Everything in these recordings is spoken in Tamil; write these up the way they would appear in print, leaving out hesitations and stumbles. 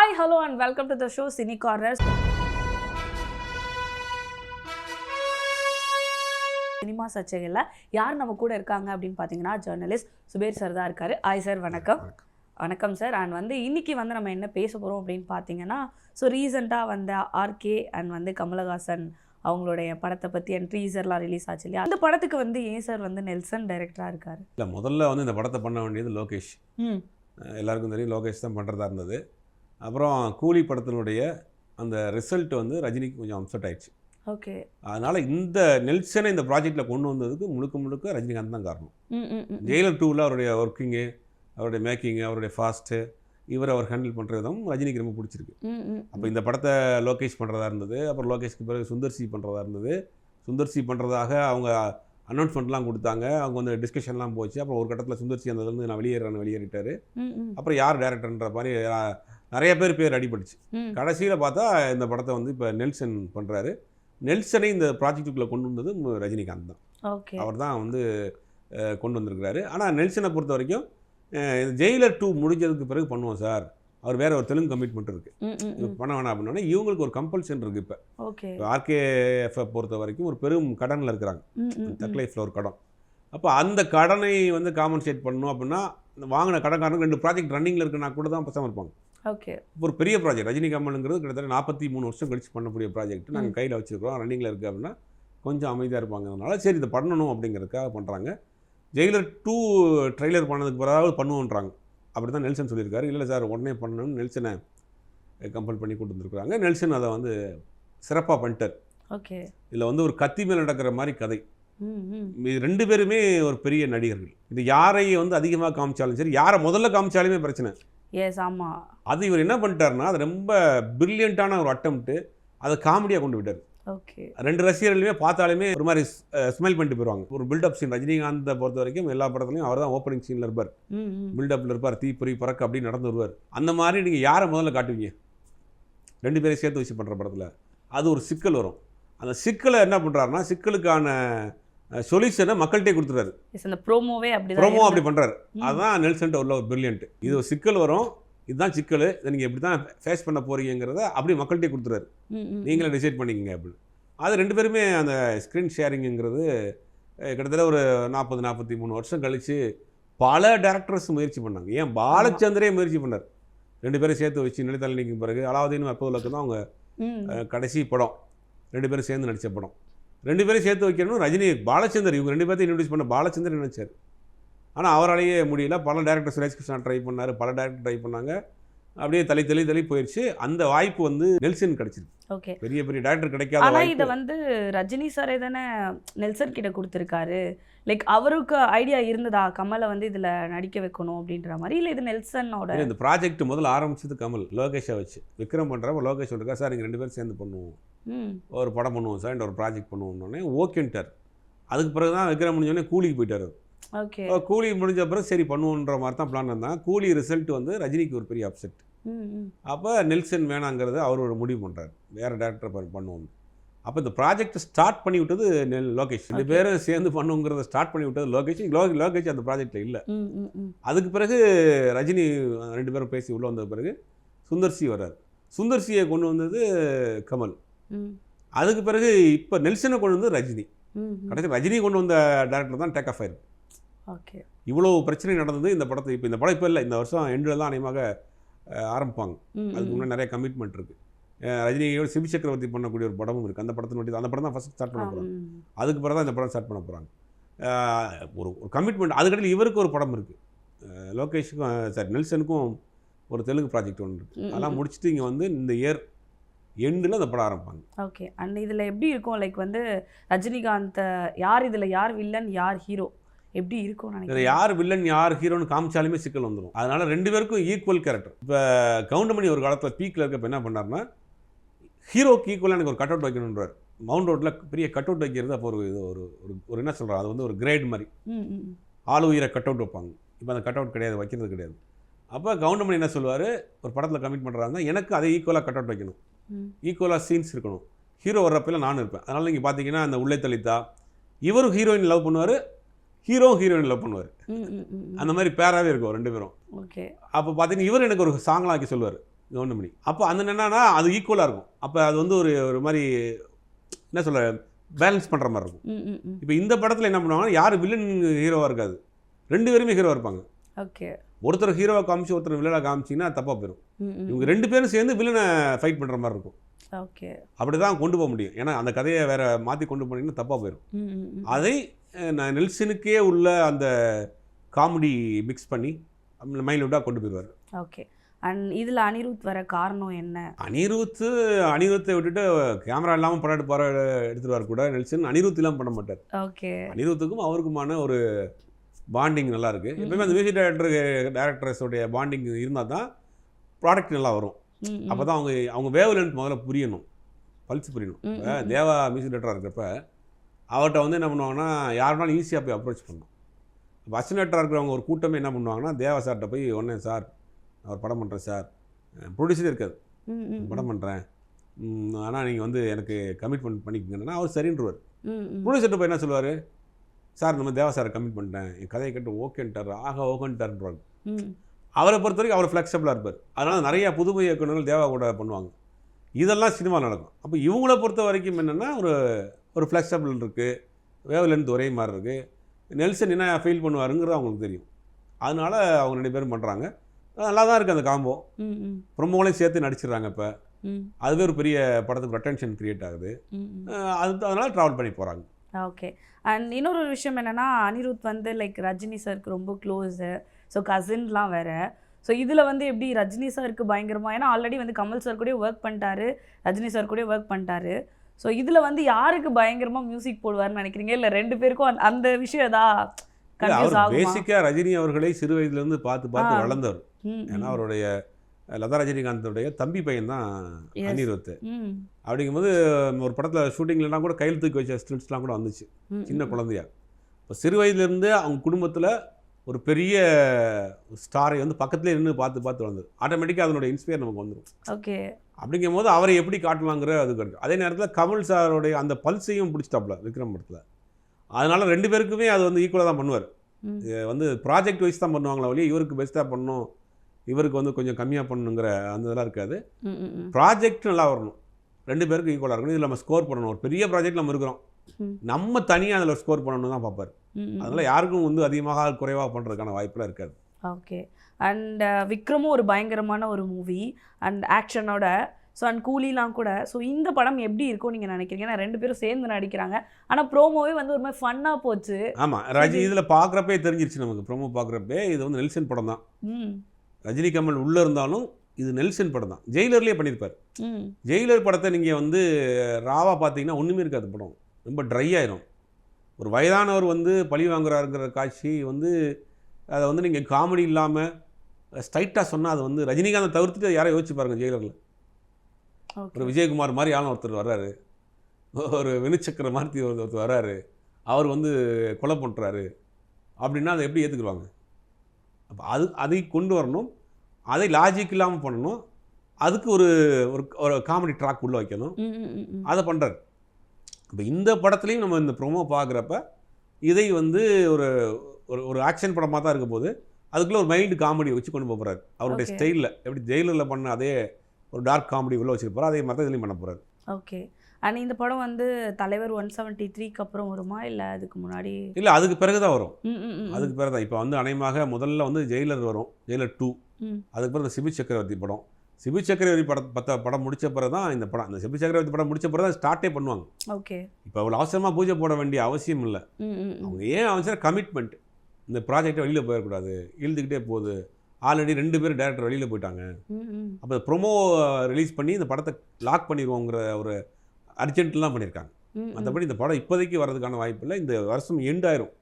Hi, hello and welcome to the show Cine Corners. Cinema சர்ச்சைகளில் யார் நம்ம கூட இருக்காங்க அப்படின்னு பார்த்தீங்கன்னா ஜேர்னலிஸ்ட் சுபேர் சார் தான் இருக்காரு. ஹாய் சார், வணக்கம். வணக்கம் சார். அண்ட் இன்னைக்கு நம்ம என்ன பேச போகிறோம் அப்படின்னு பார்த்தீங்கன்னா, ஸோ ரீசெண்டாக ஆர்கே அண்ட் கமலஹாசன் அவங்களுடைய படத்தை பற்றி அண்ட் ட்ரீசர்லாம் ரிலீஸ் ஆச்சு இல்லையா? அந்த படத்துக்கு ஏன் சார் நெல்சன் டைரக்டராக இருக்காரு? இல்லை, முதல்ல இந்த படத்தை பண்ண வேண்டியது லோகேஷ். எல்லாருக்கும் தெரியும், லோகேஷ் தான் பண்ணுறதா இருந்தது. அப்புறம் கூலி படத்தினுடைய அந்த ரிசல்ட் ரஜினிக்கு கொஞ்சம் அப்செட் ஆயிடுச்சு. ஓகே. அதனால் இந்த நெல்சனை இந்த ப்ராஜெக்டில் கொண்டு வந்ததுக்கு முழுக்க ரஜினிகாந்த் தான் காரணம். ஜெயிலர் 2ல் அவருடைய ஒர்க்கிங்கு, அவருடைய மேக்கிங்கு, அவருடைய ஃபாஸ்ட்டு, அவர் ஹேண்டில் பண்ணுற விதம் ரஜினிக்கு ரொம்ப பிடிச்சிருக்கு. அப்போ இந்த படத்தை லோகேஷ் பண்ணுறதா இருந்தது. அப்புறம் லோகேஷ்க்கு பிறகு சுந்தர்சி பண்ணுறதா இருந்தது. சுந்தர்சி பண்ணுறதாக அவங்க அனௌன்ஸ்மெண்ட்லாம் கொடுத்தாங்க. அவங்க டிஸ்கஷன்லாம் போச்சு. அப்புறம் ஒரு கட்டத்தில் சுந்தர்சி அந்த நான் வெளியேறிட்டார். அப்புறம் யார் டேரக்டர்ன்ற மாதிரி நிறைய பேர் அடிபட்டுச்சு. கடைசியில் பார்த்தா இந்த படத்தை இப்போ நெல்சன் பண்ணுறாரு. நெல்சனை இந்த ப்ராஜெக்டுக்குள்ளே கொண்டு வந்தது ரஜினிகாந்த் தான். அவர் தான் கொண்டு வந்திருக்கிறாரு. ஆனால் நெல்சனை பொறுத்த வரைக்கும் ஜெயிலர் 2 முடிஞ்சதுக்கு பிறகு பண்ணுவோம் சார், அவர் வேற ஒரு தெலுங்கு கமிட்மெண்ட் இருக்குது, பண்ண வேணாம் அப்படின்னா இவங்களுக்கு ஒரு கம்பல்ஷன் இருக்குது. இப்போ ஆர்கேஎஃப் பொறுத்த வரைக்கும் ஒரு பெரும் கடனில் இருக்கிறாங்க, தக் லைஃப்பில் ஒரு கடன். அப்போ அந்த கடனை காம்பன்சேட் பண்ணணும் அப்படின்னா வாங்கின கடன்காரனுக்கு 2 ப்ராஜெக்ட் ரன்னிங்கில் இருக்குன்னா கூட தான் பசங்க இருப்பாங்க. ஓகே. ஒரு பெரிய ப்ராஜெக்ட் ரஜினி கமலுங்கிறது கிட்டத்தட்ட 43 வருஷம் கழிச்சு பண்ணக்கூடிய ப்ராஜெக்ட் நாங்கள் கையில் வச்சுருக்கோம், ரன்னிங்கில் இருக்குது அப்படின்னா கொஞ்சம் அமைதியாக இருப்பாங்கனால சரி இதை பண்ணணும் அப்படிங்கிறதுக்காக பண்ணுறாங்க. ஜெயிலர் 2 ட்ரெய்லர் பண்ணதுக்கு பிறகு பண்ணுவோன்றாங்க. அப்படி தான் நெல்சன் சொல்லியிருக்காரு. இல்லை சார் உடனே பண்ணணும்னு நெல்சனை கம்பல் பண்ணி கொண்டு வந்துருக்குறாங்க. நெல்சன் அதை சிறப்பாக பண்ணிட்டார். ஓகே. இதில் ஒரு கத்தி மேல் நடக்கிற மாதிரி கதை. இது 2 பேருமே ஒரு பெரிய நடிகர்கள். இது யாரை அதிகமாக காமிச்சாலும் சரி, யாரை முதல்ல காமிச்சாலுமே பிரச்சனை. எஸ், ஆமாம். அது இவர் என்ன பண்ணிட்டாருன்னா, அது ரொம்ப பிரில்லியண்ட்டான ஒரு அட்டம்ப்ட்டு, அதை காமெடியாக கொண்டு விட்டார். ஓகே. 2 ரசிகர்களுமே பார்த்தாலுமே ஒரு மாதிரி ஸ்மைல் பண்ணிட்டு போயிடுவாங்க. ஒரு பில்டப் சீன் ரஜினிகாந்தை பொறுத்த வரைக்கும் எல்லா படத்துலையும் அவர் தான் ஓப்பனிங் சீனில் இருப்பார், பில்டப்பில் இருப்பார், தீப்பொறி பறக்க அப்படி நடந்து வருவார். அந்த மாதிரி நீங்கள் யாரை முதல்ல காட்டுவீங்க? 2 பேரையும் சேர்த்து வச்சு பண்ணுற படத்தில் அது ஒரு சிக்கல் வரும். அந்த சிக்கலை என்ன பண்ணுறாருன்னா, சிக்கலுக்கான சொல்யூஷனை மக்கள்கிட்டே கொடுத்துறாரு. ப்ரோமோ அப்படி பண்ணுறாரு. அதுதான் நெல்சன்ட்ட உள்ள ஒரு பிரில்லியன்ட். இது ஒரு சிக்கல் வரும், இதுதான் சிக்கல், இதை நீங்கள் எப்படி தான் ஃபேஸ் பண்ண போகிறீங்கிறத அப்படியே மக்கள்கிட்டே கொடுத்துறாரு, நீங்களே டிசைட் பண்ணிக்கங்க அப்படின்னு. அது 2 பேருமே அந்த ஸ்க்ரீன் ஷேரிங்குங்கிறது கிட்டத்தட்ட ஒரு 40-43 வருஷம் கழித்து பல டேரக்டர்ஸ் முயற்சி பண்ணாங்க. ஏன் பாலச்சந்திரே முயற்சி பண்ணார். 2 பேரும் சேர்த்து வச்சு நிலைத்தலைக்கு பிறகு அலாவுதீன் அப்போதுலக்கு தான் அவங்க கடைசி படம் 2 பேரும் சேர்ந்து நடித்த படம். 2 பேரும் சேர்த்து வைக்கணும். ரஜினி பாலச்சந்தர் இவங்க 2 பேர்த்தையும் இன்ட்ரடியூஸ் பண்ண பாலச்சந்தர் நினைச்சார். ஆனால் அவராலேயே முடியல. பல டேரக்டர் சுரேஷ் கிருஷ்ணா ட்ரை பண்ணார், பல டேரக்டர் ட்ரை பண்ணாங்க. அப்படியே தள்ளி போயிடுச்சு. அந்த வாய்ப்பு நெல்சன் கிடைச்சிருக்கு. ஓகே. பெரிய டேரக்டர் கிடைக்காத. ஆனால் இதை ரஜினி சாரே தானே நெல்சன் கிட்ட கொடுத்துருக்காரு. லைக் அவருக்கு ஐடியா இருந்ததா கமலை இதில் நடிக்க வைக்கணும் அப்படின்ற மாதிரி? இல்லை இது நெல்சனோட இந்த ப்ராஜெக்ட் முதல்ல ஆரம்பிச்சது கமல் லோகேஷை வச்சு. விக்ரம் பண்ணுறப்ப லோகேஷ் இருக்கா சார், நீங்கள் 2 பேரும் சேர்ந்து பண்ணுவோம், ஒரு படம் பண்ணுவோம் சார், ஒரு ப்ராஜெக்ட் பண்ணுவோம்னோடனே ஓகேன்ட்டார். அதுக்கு பிறகு தான் விக்ரம் முடிஞ்சோடனே கூலிக்கு போயிட்டார். ஓகே. கூலி முடிஞ்ச பிறகு சரி பண்ணுவோன்ற மாதிரி தான் பிளான் இருந்தால் கூலி ரிசல்ட் ரஜினிக்கு ஒரு பெரிய அப்செட். அப்போ நெல்சன் வேணாங்கிறது அவர் ஒரு முடிவு பண்ணுறாரு, வேறு டேரக்டர் பண்ணுவோம். அப்போ இந்த ப்ராஜெக்ட் ஸ்டார்ட் பண்ணி விட்டது லோகேஷ். 2 பேரும் சேர்ந்து பண்ணுங்கிறத ஸ்டார்ட் பண்ணி விட்டது லோகேஷ். லோகேஷ் அந்த ப்ராஜெக்டில் இல்லை. அதுக்கு பிறகு ரஜினி 2 பேரும் பேசி உள்ளே வந்த பிறகு சுந்தர்சி வர்றார். சுந்தர்சியை கொண்டு வந்தது கமல். அதுக்கு பிறகு இப்போ நெல்சனை கொண்டு வந்தது ரஜினி. கடைசி ரஜினி கொண்டு வந்த டேரக்டர் தான் டேக் ஆஃப் ஆயிருக்கு. ஓகே. இவ்வளோ பிரச்சனை நடந்தது இந்த படத்தை. இப்போ இந்த படம் இப்போ இல்லை, இந்த வருஷம் எண்டில் தான் அநேகமாக ஆரம்பிப்பாங்க. அதுக்கு முன்னாடி நிறைய கமிட்மெண்ட் இருக்குது. ரஜினியோட சிபி சக்கரவர்த்தி பண்ணக்கூடிய ஒரு படமும் இருக்குது. அந்த படம் தான் ஃபஸ்ட் ஸ்டார்ட் பண்ண போகிறாங்க. அதுக்கு பிறகு தான் இந்த படம் ஸ்டார்ட் பண்ண போகிறாங்க. ஒரு கமிட்மெண்ட். அதுக்கடையில் இவருக்கு ஒரு படம் இருக்குது, லோகேஷுக்கும் சார் நெல்சனுக்கும் ஒரு தெலுங்கு ப்ராஜெக்ட் ஒன்று இருக்குது. அதெல்லாம் முடிச்சுட்டு இங்கே இந்த இயர் எண்டில் அந்த படம் ஆரம்பிப்பாங்க. ஓகே. அண்ட் இதில் எப்படி இருக்கும், லைக் ரஜினிகாந்த் யார், இதில் யார் வில்லன் யார் ஹீரோ, எப்படி இருக்கும் நினைக்கிறேன்? யார் வில்லன் யார் ஹீரோன்னு காமிச்சாலுமே சிக்கல் வந்துடும். அதனால் 2 பேருக்கும் ஈக்குவல் கேரக்டர். இப்போ கவுண்டமணி ஒரு காலத்தில் பீக்கில் இருக்கப்போ என்ன பண்ணார்னா, ஹீரோக்கு ஈக்குவலாக எனக்கு ஒரு கட் அவுட் வைக்கணுன்றார். மவுண்ட் ரோட்டில் பெரிய கட் அவுட் வைக்கிறது அப்போ ஒரு என்ன சொல்கிறார், அது ஒரு கிரேட் மாதிரி ஆள் உயிரை கட் அவுட் வைப்பாங்க. இப்போ அந்த கட் அவுட் கிடையாது, வைக்கிறது கிடையாது. அப்போ கவுண்டமணி என்ன சொல்லுவார், ஒரு படத்தில் கமிட் பண்ணுறாருன்னா எனக்கு அதை ஈக்குவலாக கட் அவுட் வைக்கணும், ஈக்குவலாக சீன்ஸ் இருக்கணும். ஹீரோ வர்றப்பெல்லாம் நானும் இருப்பேன். அதனால் நீங்கள் பார்த்தீங்கன்னா அந்த உள்ளே தலித்தா இவரும் ஹீரோயின் லவ் பண்ணுவார், ஹீரோயின் லவ் பண்ணுவார். அந்த மாதிரி பேராகவே இருக்கும் 2 பேரும். ஓகே. அப்போ பார்த்தீங்கன்னா இவர் எனக்கு ஒரு சாங்லாம் ஆக்கி சொல்லுவார், கவுண்டமணி. அப்போ அந்த என்னன்னா அது ஈக்குவலாக இருக்கும். அப்போ அது வந்து ஒரு ஒரு மாதிரி என்ன சொல்ல பேலன்ஸ் பண்ணுற மாதிரி இருக்கும். இப்போ இந்த படத்தில் என்ன பண்ணுவாங்கன்னா யார் வில்லன் ஹீரோவாக இருக்காது, 2 பேருமே ஹீரோவாக இருப்பாங்க. ஓகே. ஒருத்தர் ஹீரோவை காமிச்சு ஒருத்தர் வில்லனாக காமிச்சிங்கன்னா தப்பாக போயிடும். இவங்க 2 பேரும் சேர்ந்து வில்லனை ஃபைட் பண்ணுற மாதிரி இருக்கும். ஓகே. அப்படி தான் கொண்டு போக முடியும். ஏன்னா அந்த கதையை வேற மாற்றி கொண்டு போனீங்கன்னா தப்பாக போயிடும். அதை நான் நெல்சனுக்கே உள்ள அந்த காமெடி மிக்ஸ் பண்ணி மைல்டாக கொண்டு போயிடுவார். ஓகே. அண்ட் இதில் அனிருத் வர காரணம் என்ன? அனிருத்தை விட்டுட்டு கேமரா இல்லாமல் படம் எடுத்துருவார் கூட நெல்சன். அனிருத் இல்லாமல் பண்ண மாட்டார். ஓகே. அனிருத்துக்கும் அவருக்குமான ஒரு பாண்டிங் நல்லா இருக்கு. எப்பவுமே அந்த மியூசிக் டைரக்டர்ஸோடைய பாண்டிங் இருந்தால் தான் ப்ராடக்ட் நல்லா வரும். அப்போ தான் அவங்க வேவ் லென்த் முதல்ல புரியணும், பல்ஸ் புரியணும். தேவா மியூசிக் டைரக்டராக இருக்கிறப்ப அவர்கிட்ட வந்து என்ன பண்ணுவாங்கன்னா யாருனாலும் ஈஸியாக போய் அப்ரோச் பண்ணணும். இப்போ அசினேட்டராக இருக்கிறவங்க ஒரு கூட்டமே என்ன பண்ணுவாங்கன்னா தேவா சார்கிட்ட போய் ஒன்றே சார் அவர் படம் பண்ணுறேன் சார், ப்ரொடியூசரே இருக்காது, படம் பண்ணுறேன், ஆனால் நீங்கள் வந்து எனக்கு கமிட்மெண்ட் பண்ணிக்கங்கன்னா அவர் சரின்றவர். ப்ரொடியூசர்கிட்ட போய் என்ன சொல்லுவார், சார் நம்ம தேவா சாரை கமிட் பண்ணிட்டேன், என் கதையை கேட்டு ஓகேன்ட்டார், ஓகேன்ட்டார்ன்றாங்க. அவரை பொறுத்த வரைக்கும் அவர் ஃப்ளெக்சிபிளாக இருப்பார். அதனால் நிறையா புதுமை இயக்குநர்கள் தேவா கூட பண்ணுவாங்க. இதெல்லாம் சினிமா நடக்கும். அப்போ இவங்கள பொறுத்த வரைக்கும் என்னென்னா ஒரு ஃப்ளெக்சிபிள் இருக்குது, வேவ் லென்த் ஒரே மாதிரி இருக்குது. நெல்சன் என்ன ஃபீல் பண்ணுவாருங்கிறது அவங்களுக்கு தெரியும். அதனால் அவங்க 2 பேரும் பண்ணுறாங்க. நல்லா தான் இருக்குது அந்த காம்போ. ப்ரொமோலையும் சேர்த்து நடிச்சிடுறாங்க. இப்போ அதுவே ஒரு பெரிய படத்துக்கு அட்டென்ஷன் க்ரியேட் ஆகுது. அதனால் ட்ராவல் பண்ணி போகிறாங்க. ஓகே. அண்ட் இன்னொரு விஷயம் என்னென்னா அனிருத் வந்து லைக் ரஜினி சாருக்கு ரொம்ப க்ளோஸு, ஸோ கசின்லாம் வேறு. ஸோ இதில் வந்து எப்படி ரஜினி சாருக்கு பயங்கரமாக, ஏன்னா ஆல்ரெடி வந்து கமல் சார் கூட ஒர்க் பண்ணிட்டாரு, ரஜினி சார் கூட ஒர்க் பண்ணிட்டாரு. ஸோ இதில் வந்து யாருக்கு பயங்கரமாக மியூசிக் போடுவார்னு நினைக்கிறீங்க? இல்லை 2 பேருக்கும் அந்த விஷயம் ஏதாவது கன்ஃபியூஸ் ஆகுமா? பேசிக்காக ரஜினி அவர்களை சிறு வயதுலேருந்து பார்த்து வளர்ந்தவர். ஏன்னா அவருடைய லதா ரஜினிகாந்தோடைய தம்பி பையன் தான் அனிருத். அப்படிங்கும்போது ஒரு படத்தில் ஷூட்டிங்லாம் கூட கையில் தூக்கி வச்ச ஸ்டில்ஸ்லாம் கூட வந்துச்சு சின்ன குழந்தையா. இப்போ சிறு வயதுலேருந்து அவங்க குடும்பத்தில் ஒரு பெரிய ஸ்டாரை வந்து பக்கத்துலேயே நின்று பார்த்து வந்தது. ஆட்டோமேட்டிக்காக அதனுடைய இன்ஸ்பயர் நமக்கு வந்துடும். ஓகே. அப்படிங்கும் போது அவரை எப்படி காட்டலாங்கிற அது கிடைக்கும். அதே நேரத்தில் கமல் சாரோடைய அந்த பல்ஸையும் பிடிச்சிட்டாப்ல விக்ரம் படத்தில். அதனால் 2 பேருக்குமே அது வந்து ஈக்குவலாக தான் பண்ணுவார். வந்து ப்ராஜெக்ட் வைஸ் தான் பண்ணுவாங்களா வழியே இவருக்கு பெஸ்ட்டாக பண்ணணும், இவருக்கு வந்து கொஞ்சம் கம்மியாக பண்ணணுங்கிற அந்த இதெல்லாம் இருக்காது. ப்ராஜெக்ட் நல்லா வரணும், 2 பேருக்கு ஈக்குவலாக இருக்கணும். இதில் நம்ம ஸ்கோர் பண்ணணும். ஒரு பெரிய ப்ராஜெக்ட் நம்ம இருக்கிறோம், நம்ம தனியாக அதில் ஸ்கோர் பண்ணணும் தான் பார்ப்பார். அதனால் யாருக்கும் வந்து அதிகமாக குறைவாக பண்ணுறதுக்கான வாய்ப்பெலாம் இருக்காது. ஓகே. அண்ட் விக்ரமும் ஒரு பயங்கரமான ஒரு மூவி அண்ட் ஆக்ஷனோட. ஸோ அண்ட் கூலிலாம் கூட. ஸோ இந்த படம் எப்படி இருக்கும் நீங்கள் நினைக்கிறீங்க? ஏன்னா 2 பேரும் சேர்ந்து நடிக்கிறாங்க, ஆனால் ப்ரோமோவே வந்து ஒரு மாதிரி ஃபன்னாக போச்சு. ஆமாம், இதில் பார்க்குறப்பே தெரிஞ்சிருச்சு நமக்கு. ப்ரோமோ பார்க்குறப்பே இது வந்து நெல்சன் படம் தான். ரஜினி கமல் உள்ளே இருந்தாலும் இது நெல்சன் படம் தான். ஜெயிலர்லேயே பண்ணியிருப்பார். ஜெயிலர் படத்தை நீங்கள் வந்து ராவாக பார்த்தீங்கன்னா ஒன்றுமே இருக்காது. படம் ரொம்ப ட்ரை ஆயிரும். ஒரு வயதானவர் வந்து பழி வாங்குறாருங்கிற காட்சி வந்து அதை வந்து நீங்கள் காமெடி இல்லாமல் ஸ்ட்ரைட்டாக சொன்னால் அது வந்து ரஜினிகாந்தை தவிர்த்துட்டு யாரை யோசிச்சு பாருங்கள். ஜெயிலரில் ஒரு விஜயகுமார் மாதிரி ஆளும் ஒருத்தர் வர்றாரு, ஒரு வினுச்சக்கர மாதிரி ஒருத்தர் வர்றாரு, அவர் வந்து கொலை பண்ணுறாரு அப்படின்னா அதை எப்படி ஏற்றுக்குருவாங்க? அப்போ அதை கொண்டு வரணும், அதை லாஜிக் இல்லாமல் பண்ணணும், அதுக்கு ஒரு காமெடி ட்ராக் உள்ளே வைக்கணும், அதை பண்ணுறாரு. இப்போ இந்த படத்துலையும் நம்ம இந்த ப்ரோமோ பார்க்குறப்ப இதை வந்து ஒரு ஆக்ஷன் படமாக தான் இருக்க போது அதுக்குள்ளே ஒரு மைல்டு காமெடி வச்சு கொண்டு போகிறாரு. அவருடைய ஸ்டைலில் எப்படி ஜெயிலரில் பண்ண அதே ஒரு டார்க் காமெடி உள்ளே வச்சுருப்பார், அதே மாதிரி தான் இதுலையும் பண்ண போகிறாரு. ஓகே. அண்ட் இந்த படம் வந்து தலைவர் 173க்கு அப்புறம் வருமா இல்லை அதுக்கு முன்னாடி? இல்லை, அதுக்கு பிறகு தான் வரும். அதுக்கு பிறகு தான் இப்போ வந்து அநேகமாக முதல்ல வந்து ஜெயிலர் வரும், ஜெயிலர் 2. அதுக்கு பிறகு இந்த சிபி சக்கரவர்த்தி படம். சிபி சக்கரவர்த்தி படம் முடிச்ச பிறகு தான் இந்த படம். அந்த சிபி சக்கரவர்த்தி படம் முடிச்ச பிறகு தான் ஸ்டார்ட்டே பண்ணுவாங்க. ஓகே. இப்போ அவ்வளோ அவசரமாக பூஜை போட வேண்டிய அவசியம் இல்லை. அவங்க ஏன் அவசரம் கமிட்மெண்ட், இந்த ப்ராஜெக்டை வெளியில் போயிடக்கூடாது, இழுத்துக்கிட்டே போகுது. ஆல்ரெடி 2 பேர் டேரக்டர் வெளியில் போயிட்டாங்க. அப்போ ப்ரொமோ ரிலீஸ் பண்ணி இந்த படத்தை லாக் பண்ணிடுவோங்கிற ஒரு அர்ஜென்ட்லாம் பண்ணியிருக்காங்க. மற்றபடி இந்த படம் இப்போதைக்கு வர்றதுக்கான வாய்ப்பு இல்லை. இந்த வருஷம் எண்ட் ஆயிரும்.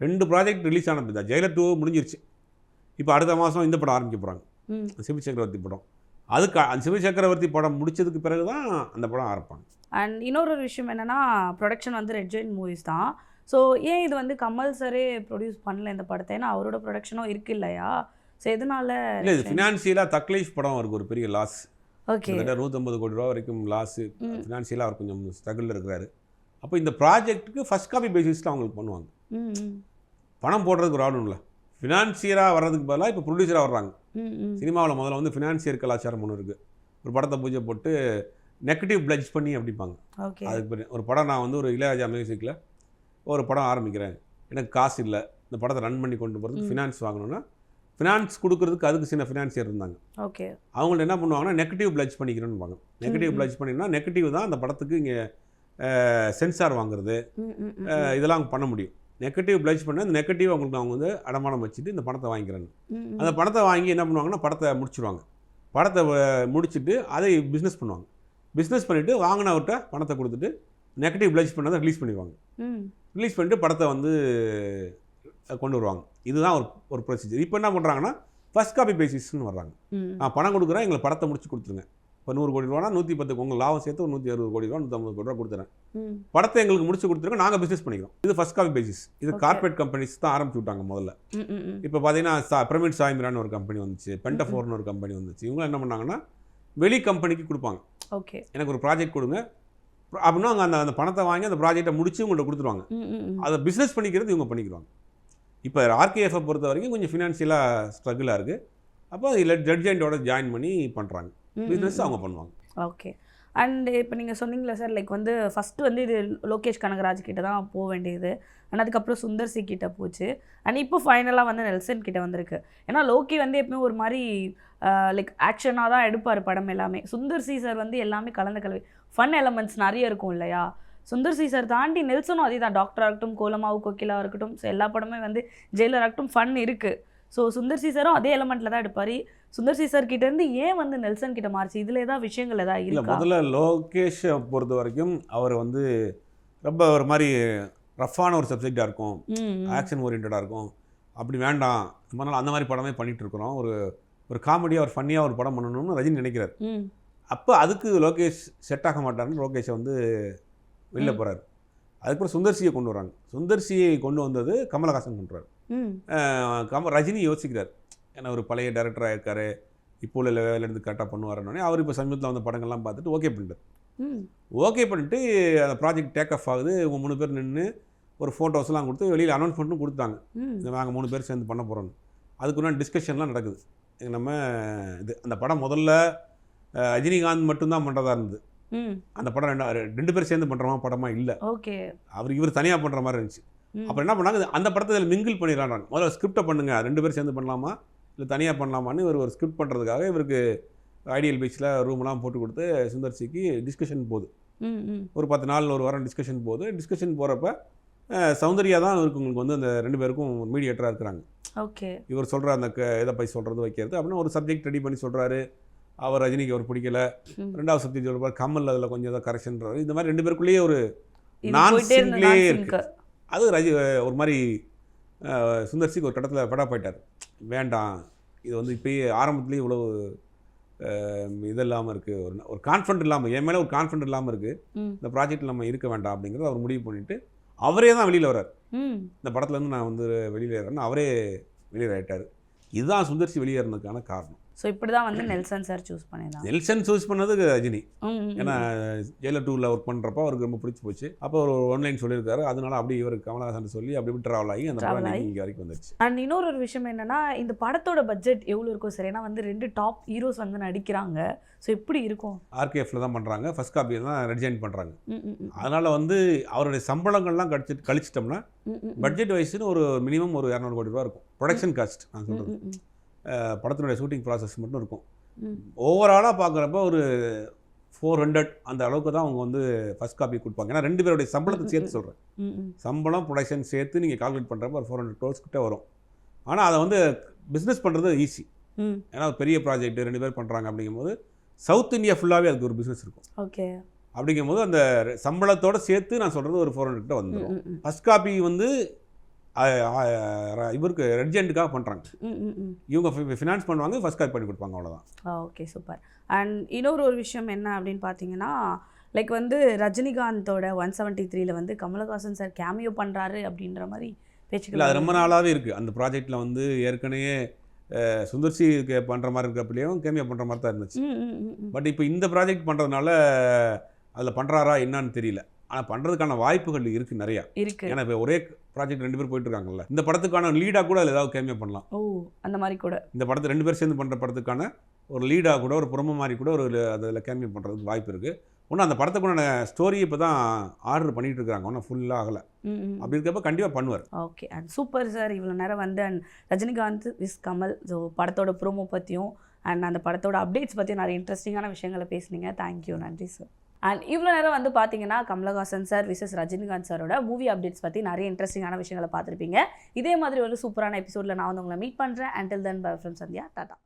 2 ப்ராஜெக்ட் ரிலீஸ் ஆன தான். ஜெயிலர் 2 முடிஞ்சிருச்சு. இப்போ அடுத்த மாதம் இந்த படம் ஆரம்பிக்க போகிறாங்க, சிபி சக்கரவர்த்தி படம். அதுக்கு அந்த சிபி சக்கரவர்த்தி படம் முடிச்சதுக்கு பிறகு தான் அந்த படம் ஆரம்பிப்பாங்க. அண்ட் இன்னொரு விஷயம் என்னென்னா ப்ரொடக்ஷன் வந்து ரெட் ஜெயின் மூவிஸ் தான். ஸோ ஏன் இது வந்து கமல் சாரே ப்ரொடியூஸ் பண்ணல இந்த படத்தை? ஏன்னா அவரோட ப்ரொடக்ஷனும் இருக்கு இல்லையா? ஸோ எதனால? இல்லை, இது ஃபினான்ஷியலாக தக்லைஃப் படம் அவருக்கு ஒரு பெரிய லாஸ். ஓகே. 150 கோடி ரூபா வரைக்கும் லாஸு. ஃபினான்ஷியலாக அவர் கொஞ்சம் ஸ்ட்ரகிளில் இருக்கிறாரு. அப்போ இந்த ப்ராஜெக்ட்டுக்கு ஃபஸ்ட் காப்பி பேசிஸில் அவங்களுக்கு பண்ணுவாங்க. பணம் போடுறதுக்கு ஒரு ஆளும் இல்லை, ஃபினான்சியராக வர்றதுக்கு பதிலாக இப்போ ப்ரொடியூசராக வர்றாங்க. ம், ம். சினிமாவில் முதல்ல வந்து ஃபினான்சியர் கலாச்சாரம் ஒன்று இருக்குது. ஒரு படத்தை பூஜை போட்டு நெகட்டிவ் பிளட்ஜ் பண்ணி அப்படிப்பாங்க. ஓகே. அதுக்கு பேர் ஒரு படம் நான் வந்து ஒரு இளையராஜா மியூசிக்கில் ஒரு படம் ஆரம்பிக்கிறேன், எனக்கு காசு இல்லை, இந்த படத்தை ரன் பண்ணி கொண்டு போகிறதுக்கு ஃபினான்ஸ் வாங்கணும்னா ஃபினான்ஸ் கொடுக்குறதுக்கு அதுக்கு சின்ன ஃபினான்சியர் இருந்தாங்க. ஓகே. அவங்கள்ட்ட என்ன பண்ணுவாங்கன்னா நெகட்டிவ் பிளட்ஜ் பண்ணிக்கிறேன்னு நெகட்டிவ் பிளட்ஜ் பண்ணினா நெகட்டிவ் தான் அந்த படத்துக்கு இங்கே சென்சார் வாங்குறது ம், ம், ம். இதெல்லாம் பண்ண முடியும். நெகட்டிவ் பிளட்ஜ் பண்ண அந்த நெகட்டிவ் அவங்களுக்கு அவங்க வந்து அடமானம் வச்சுட்டு இந்த பணத்தை வாங்கிக்கிறேன்னு. ம், ம். அந்த பணத்தை வாங்கி என்ன பண்ணுவாங்கன்னா படத்தை முடிச்சிடுவாங்க. படத்தை முடிச்சுட்டு அதை பிஸ்னஸ் பண்ணுவாங்க. பிஸ்னஸ் பண்ணிவிட்டு வாங்கினவர்கிட்ட பணத்தை கொடுத்துட்டு நெகட்டிவ் பிளட்ஜ் பண்ணதை ரிலீஸ் பண்ணிடுவாங்க. ம். ரிலீஸ் பண்ணிட்டு படத்தை வந்து கொண்டு வருவாங்க. இதுதான் ஒரு ப்ரொசீஜர். இப்போ என்ன பண்ணுறாங்கன்னா ஃபர்ஸ்ட் காப்பி பேசிஸ்ன்னு வர்றாங்க. ம். நான் பணம் கொடுக்குறேன், எங்களை படத்தை முடிச்சு கொடுத்துருங்க. இப்போ 100 கோடி ரூபானா 110 உங்களுக்கு லாபம் சேர்த்து ஒரு 160 கோடி ரூபா 150 கோடி ரூபா கொடுத்துறேன். ம். படத்தை எங்களுக்கு முடிச்சு கொடுத்துருங்க, நாங்கள் பிஸ்னஸ் பண்ணிக்கிறோம். இது ஃபர்ஸ்ட் காப்பி பேசிஸ். இது Okay. கார்பரேட் கம்பெனிஸ் தான் ஆரம்பிச்சு விட்டாங்க முதல்ல. ம், ம், ம். இப்போ பார்த்தீங்கன்னா பிரமிட் சாய்மிரான்னு ஒரு கம்பெனி வந்துச்சு, பென்டஃபோர்னு ஒரு கம்பெனி வந்துச்சு. இவங்க என்ன பண்ணாங்கன்னா வெளி கம்பெனிக்கு கொடுப்பாங்க. ஓகே. எனக்கு ஒரு ப்ராஜெக்ட் கொடுங்க அப்படின்னா அவங்க அந்த பணத்தை வாங்கி அந்த ப்ராஜெக்டை முடிச்சு உங்கள்கிட்ட கொடுத்துருவாங்க. ம், ம், ம். அதை பிஸ்னஸ் பண்ணிக்கிறது இவங்க பண்ணிக்கிறாங்க. இப்போ ஆர்கேஎஃப்பை பொறுத்த வரைக்கும் கொஞ்சம் ஃபினான்ஷியலாக ஸ்ட்ரகிளாக இருக்குது. அப்போ அதில் ஜட்ஜெண்டோட ஜாயின் பண்ணி பண்ணுறாங்க. பிஸ்னஸ் அவங்க பண்ணுவாங்க. ஓகே. அண்ட் இப்போ நீங்கள் சொன்னீங்களா சார், லைக் வந்து ஃபஸ்ட்டு வந்து இது லோகேஷ் கனகராஜ் கிட்ட தான் போக வேண்டியது, அண்ட் அதுக்கப்புறம் சுந்தர் சி கிட்ட போச்சு, அண்ட் இப்போ ஃபைனலாக வந்து நெல்சன் கிட்ட வந்திருக்கு. ஏன்னா லோகி வந்து எப்பவுமே ஒரு மாதிரி லைக் ஆக்ஷனாக தான் எடுப்பார் படம் எல்லாமே. சுந்தர் சி சார் வந்து எல்லாமே கலந்த கலவை, ஃபன் எலமெண்ட்ஸ் நிறைய இருக்கும் இல்லையா. சுந்தர் சி சார் தாண்டி நெல்சனும் அதே தான். டாக்டராக இருக்கட்டும், கோலமாவு கோகிலாவாக இருக்கட்டும், ஸோ எல்லா படமே வந்து ஜெயிலர் ஆகட்டும் ஃபன் இருக்குது. ஸோ சுந்தர் சி சாரும் அதே எலமெண்ட்டில் தான் எடுப்பார். சுந்தர் சி சார் கிட்டேருந்து ஏன் வந்து நெல்சன் கிட்ட மாறிச்சு? இதில் ஏதாவது விஷயங்கள் ஏதாவது இல்லை, இருக்கா? முதல்ல லோகேஷை பொறுத்த வரைக்கும் அவர் வந்து ரொம்ப ஒரு மாதிரி ரஃப்பான ஒரு சப்ஜெக்டாக இருக்கும், ஆக்ஷன் ஓரியன்டாக இருக்கும். அப்படி வேண்டாம், ரொம்ப நாள் அந்த மாதிரி படமே பண்ணிகிட்டு இருக்கிறோம், ஒரு காமெடியாக ஒரு ஃபன்னியாக ஒரு படம் பண்ணணும்னு ரஜினி நினைக்கிறார். அப்போ அதுக்கு லோகேஷ் செட் ஆக மாட்டாருன்னு லோகேஷை வந்து வெளில போகிறார். அதுக்கப்புறம் சுந்தர்சியை கொண்டு வராங்க. சுந்தர்சியை கொண்டு வந்தது கமலஹாசன் பண்ணுறாரு. ரஜினி யோசிக்கிறார், ஏன்னா ஒரு பழைய டேரக்டராக இருக்கார், இப்போ உள்ள லெவலேருந்து கரெக்டாக பண்ணுவாருன்னொடனே அவர் இப்போ சமீபத்தில் வந்த படங்கள்லாம் பார்த்துட்டு ஓகே பண்ணிட்டார். ஓகே பண்ணிட்டு அந்த ப்ராஜெக்ட் டேக் ஆஃப் ஆகுது. இவங்க 3 பேர் நின்று ஒரு ஃபோட்டோஸ்லாம் கொடுத்து வெளியில் அனௌன்ஸ்மெண்ட்டும் கொடுத்தாங்க, இந்த நாங்கள் 3 பேர் சேர்ந்து பண்ண போகிறோன்னு. அதுக்குன்னா டிஸ்கஷன்லாம் நடக்குது. நம்ம இது அந்த படம் முதல்ல ரஜினிகாந்த் மட்டும்தான் பண்ணுறதா இருந்தது. அந்த படம் 2 பேர் சேர்ந்து பண்ணுற மாதிரி படமாக இல்லை. ஓகே. இவர் தனியாக பண்ணுற மாதிரி இருந்துச்சு. அப்புறம் என்ன பண்ணாங்க, அந்த படத்தை இதில் மிங்கிள் பண்ணிடலான்றாங்க. முதல்ல ஸ்கிரிப்டை பண்ணுங்க, 2 பேர் சேர்ந்து பண்ணலாமா இல்லை தனியாக பண்ணலாமான்னு இவர் ஒரு ஸ்கிரிப்ட் பண்ணுறதுக்காக இவருக்கு ஐடியல் பீச்சில் ரூம்லாம் போட்டு கொடுத்து சுந்தர்சிக்கு டிஸ்கஷன் போகுது. ஒரு 10 நாள் ஒரு வாரம் டிஸ்கஷன் போகுது. டிஸ்கஷன் போகிறப்ப சௌந்தர்யா தான் இவருக்கு உங்களுக்கு வந்து அந்த 2 பேருக்கும் மீடியேட்டராக இருக்கிறாங்க. ஓகே. இவர் சொல்கிற அந்த இதை போய் சொல்கிறது வைக்கிறது அப்படின்னு ஒரு சப்ஜெக்ட் ரெடி பண்ணி சொல்கிறாரு. அவர் ரஜினிக்கு அவர் பிடிக்கல, 2வது சப்ஜெக்ட் சொல்கிறார், கமல் அதில் கொஞ்சம் ஏதாவது கரெக்ஷன்றாரு. இந்த மாதிரி 2 பேருக்குள்ளேயே ஒரு நான்சிங்லே இருக்குது. அது ஒரு மாதிரி சுந்தர்சிக்கு ஒரு கட்டத்தில் படா போயிட்டார். வேண்டாம், இது வந்து இப்போயே ஆரம்பத்துலேயே இவ்வளோ இது இல்லாமல் இருக்குது, ஒரு கான்ஃபிடென்ட் இல்லாமல், என் மேலே ஒரு கான்ஃபிடென்ட் இல்லாமல் இருக்குது, இந்த ப்ராஜெக்டில் நம்ம இருக்க வேண்டாம் அப்படிங்கிறத அவர் முடிவு பண்ணிவிட்டு அவரே தான் வெளியில் வர்றார். இந்த படத்துலேருந்து நான் வந்து வெளியேறேன்னு அவரே வெளியேறாயிட்டார். இதுதான் சுந்தர்சி வெளியேறதுக்கான காரணம். ஸோ இப்படி தான் வந்து நெல்சன் சார் சூஸ் பண்ணிடலாம். நெல்சன் சூஸ் பண்ணது ரஜினி. ஏன்னா ஜெயிலர் 2ல் ஒர்க் பண்ணுறப்போ அவருக்கு ரொம்ப பிடிச்சி போச்சு. அப்போ ஒரு ஒன்லைன் சொல்லியிருக்காரு. அதனால அப்படி இவருக்கு கமலஹாசன் சொல்லி அப்படி ட்ராவல் ஆகி அந்த படம் இங்கே வரைக்கும் வந்துருச்சு. அண்ட் இன்னொரு விஷயம் என்னன்னா, இந்த படத்தோட பட்ஜெட் எவ்வளோ இருக்கும் சார்? ஏன்னா வந்து 2 டாப் ஹீரோஸ் வந்து நடிக்கிறாங்க. ஸோ எப்படி இருக்கும்? ஆர்கேஎஃப்ல தான் பண்ணுறாங்க, ஃபர்ஸ்ட் காப்பியை தான் ரெடிசைன் பண்ணுறாங்க. அதனால் வந்து அவருடைய சம்பளங்கள்லாம் கழிச்சிட்டோம்னா பட்ஜெட் வைஸ்னு ஒரு மினிமம் ஒரு 200 கோடி ரூபா இருக்கும். ப்ரொடக்ஷன் காஸ்ட் நான் சொல்கிறது, படத்தினுடைய ஷூட்டிங் ப்ராசஸ் மட்டும் இருக்கும். ஓவராலாக பார்க்குறப்ப ஒரு 400 அந்த அளவுக்கு தான் அவங்க வந்து ஃபர்ஸ்ட் காப்பி கொடுப்பாங்க. ஏன்னா 2 பேருடைய சம்பளத்தை சேர்த்து சொல்கிறேன், சம்பளம் ப்ரொடக்ஷன் சேர்த்து நீங்கள் கால்குலேட் பண்ணுறப்ப ஒரு 400 crores கிட்ட வரும். ஆனால் அதை வந்து பிஸ்னஸ் பண்ணுறது ஈஸி. ஏன்னா ஒரு பெரிய ப்ராஜெக்ட் 2 பேர் பண்ணுறாங்க அப்படிங்கும்போது சவுத் இந்தியா ஃபுல்லாகவே அதுக்கு ஒரு பிஸ்னஸ் இருக்கும். ஓகே. அப்படிங்கும்போது அந்த சம்பளத்தோடு சேர்த்து நான் சொல்கிறது ஒரு 400 கிட்ட வந்துடும். ஃபர்ஸ்ட் காப்பி வந்து இவருக்கு ரெட்ஜெண்ட்டுக்காக பண்ணுறாங்க. இவங்க ஃபினான்ஸ் பண்ணுவாங்க, ஃபர்ஸ்ட் காப்பி பண்ணி கொடுப்பாங்க, அவ்வளோதான். Okay, super. அண்ட் இன்னொரு விஷயம் என்ன அப்படின்னு பார்த்தீங்கன்னா, லைக் வந்து ரஜினிகாந்தோட 173ல் வந்து கமலஹாசன் சார் கேமியோ பண்ணுறாரு அப்படின்ற மாதிரி பேச்சுக்கள் அது ரொம்ப நாளாகவே இருக்குது. அந்த ப்ராஜெக்டில் வந்து ஏற்கனவே சுந்தர்சி பண்ணுற மாதிரி இருக்கிறப்பலையும் கேமியோ பண்ணுற மாதிரி தான் இருந்துச்சு. பட் இப்போ இந்த ப்ராஜெக்ட் பண்ணுறதுனால அதில் பண்ணுறாரா என்னன்னு தெரியல. ஆனால் பண்ணுறதுக்கான வாய்ப்புகள் இருக்குது நிறையா. இருக்கு. ஏன்னா இப்போ ஒரே ப்ராஜெக்ட் 2 பேர் போயிட்டு இருக்காங்கல்ல, இந்த படத்துக்கான லீடாக கூட அதில் ஏதாவது கேமியோ பண்ணலாம். ஓ, அந்த மாதிரி கூட இந்த படத்தை 2 பேர் சேர்ந்து பண்ணுற படத்துக்கான ஒரு லீடாக கூட, ஒரு புறம மாதிரி கூட ஒரு அதில் கேமியோ பண்ணுறதுக்கு வாய்ப்பு இருக்குது. ஒன்றும் அந்த படத்துக்குள்ள ஸ்டோரி இப்போ தான் ஆர்டர் பண்ணிகிட்டு இருக்காங்க, ஒன்றும் ஃபுல்லாக ஆகலை. அப்படி இருக்கப்போ கண்டிப்பாக பண்ணுவார். Okay, and super sir. இவ்வளோ நேரம் வந்து and Rajinikanth with Kamal, so படத்தோட ப்ரோமோ பற்றியும் அண்ட் அந்த படத்தோட அப்டேட்ஸ் பற்றியும் நிறைய இன்ட்ரெஸ்டிங்கான விஷயங்களை பேசுனீங்க. தேங்க்யூ, நன்றி சார். அண்ட் இவ்வளோ நேரம் வந்து பார்த்தீங்கன்னா கமலஹாசன் சார் விசஸ் ரஜினிகாந்த் சாரோட மூவி அப்டேட்ஸ் பற்றி நிறைய இன்ட்ரெஸ்டிங்கான விஷயங்களை பார்த்துருப்பீங்க. இதே மாதிரி ஒரு சூப்பரான எபிசோடில் நான் வந்து உங்களை மீட் பண்ணுறேன். Until then by from Sandhya, Tata.